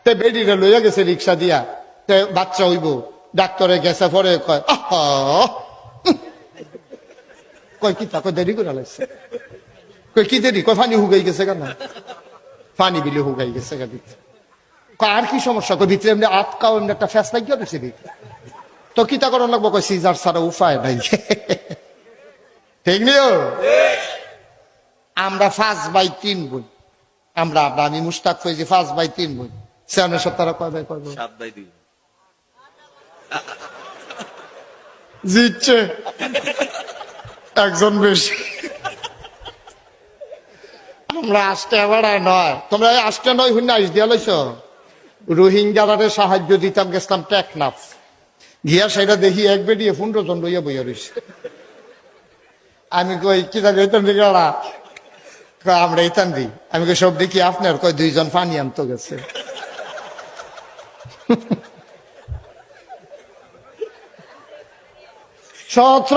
তে বেডিরে লইয়া গেছে রিক্সা দিয়া, তে বাচ্চা হইব, ডাক্তারে গেছে পরে কয় আহা, কয় কি তা, কয় দেরি করে লাগছে, কয় কি দেরি, কয় পানি হুগাই গেছে কেন, পানি বিলে হুগাই গেছে গা ভিতরে। কয় আর কি সমস্যা, কয় ভিতরে এমনি আটকাও, এমনি একটা ফ্যাস লাগিয়ে দিছে ভিতরে, তো কিতা করার লাগবো, কয় সিজার ছাড়া উপায় নাই। ঠিক নিও, আমরা 5/3 বোন, আমরা আমি মুশতাক ফৈজি 5/3 বোন, সেনের সত্তারা কয় ভাই, কয় ভাই, 7/2। জিতছে একজন বেশি। আমরা আসতে বেড়ায় নয়, তোমরা আসতে নয় হুন আইস দিয়া লইছ, রোহিঙ্গারে সাহায্য দিতাম, গেছিলাম টেকনাফ গিয়া, সেটা দেখি এক বেরিয়ে 15 জন লইয়া বইয়া রইছে। আমি কই কি জানি এইতাম দিকে ওরা, আমরা এইতাম দি, আমি কই সব দেখি আপনার, কয় 2 জন পানি আনতো গেছে। সত্র